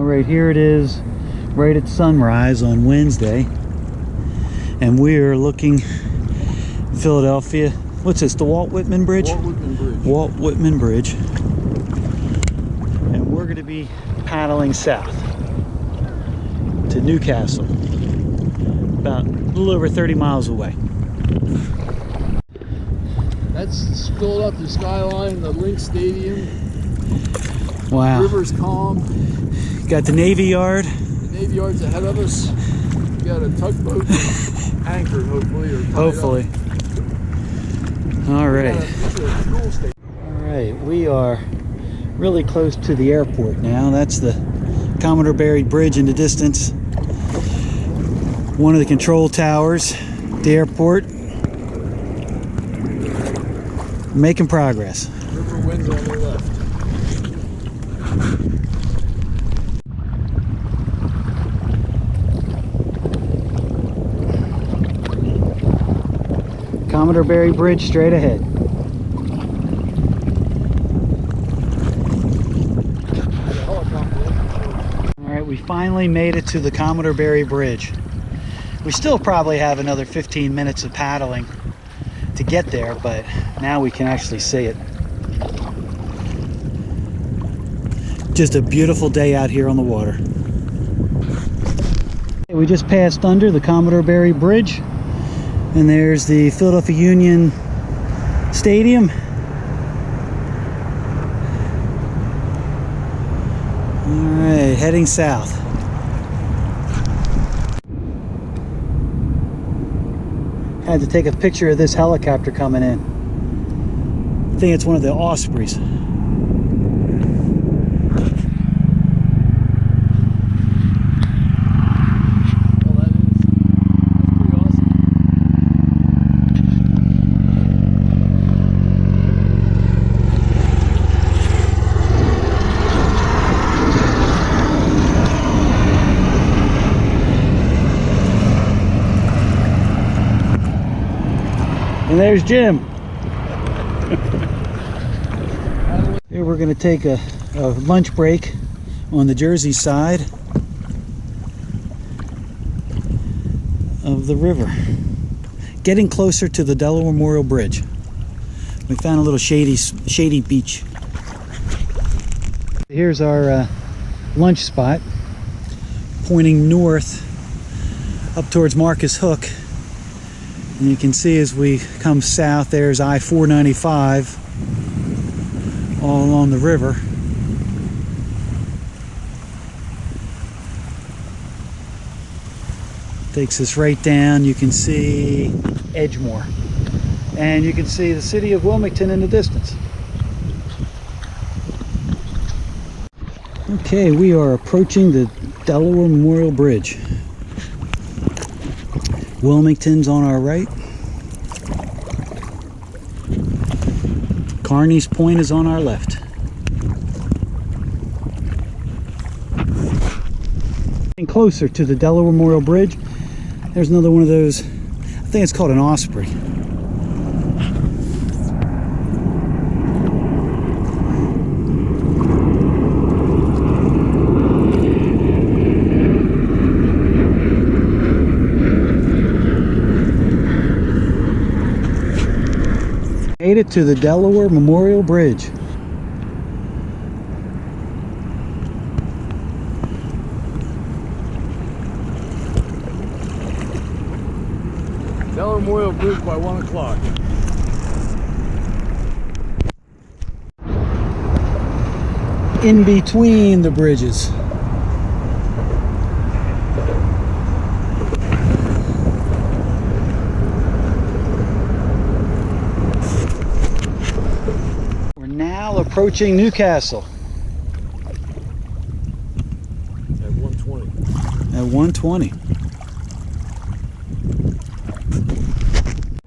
right, here it is, right at sunrise on Wednesday, and we are looking Philadelphia. What's this? The Walt Whitman Bridge? Walt Whitman Bridge. Walt Whitman Bridge. And we're going to be paddling south to Newcastle, about a little over 30 miles away. That's Philadelphia skyline, the Lynx Stadium. Wow. River's calm. Got the Navy Yard. The Navy Yard's ahead of us. We got a tugboat anchored, hopefully, or tied Hopefully. up. All right. All right, we are really close to the airport now. That's the Commodore Barry Bridge in the distance. One of the control towers, the airport. Making progress. River winds on the left. Commodore Barry Bridge straight ahead. Alright, we finally made it to the Commodore Barry Bridge. We still probably have another 15 minutes of paddling to get there, but now we can actually see it. Just a beautiful day out here on the water. We just passed under the Commodore Barry Bridge, and there's the Philadelphia Union Stadium. Alright, heading south. Had to take a picture of this helicopter coming in. I think it's one of the Ospreys. And there's Jim. Here we're going to take a lunch break on the Jersey side of the river, getting closer to the Delaware Memorial Bridge. We found a little shady beach. Here's our lunch spot, pointing north up towards Marcus Hook. And you can see as we come south, there's I-495 all along the river. Takes us right down. You can see Edgemore. And you can see the city of Wilmington in the distance. Okay, we are approaching the Delaware Memorial Bridge. Wilmington's on our right. Kearney's Point is on our left. And closer to the Delaware Memorial Bridge, there's another one of those, I think it's called an Osprey. Made it to the Delaware Memorial Bridge. Delaware Memorial Bridge by 1 o'clock. In between the bridges. Approaching Newcastle at 1:20. At 1:20.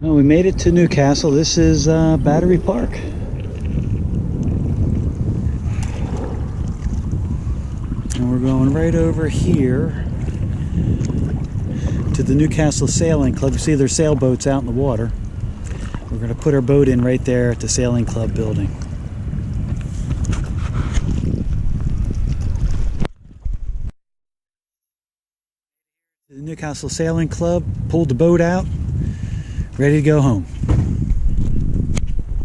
Well, we made it to Newcastle. This is Battery Park. And we're going right over here to the Newcastle Sailing Club. You see there's sailboats out in the water. We're going to put our boat in right there at the Sailing Club building. The Newcastle Sailing Club pulled the boat out, ready to go home.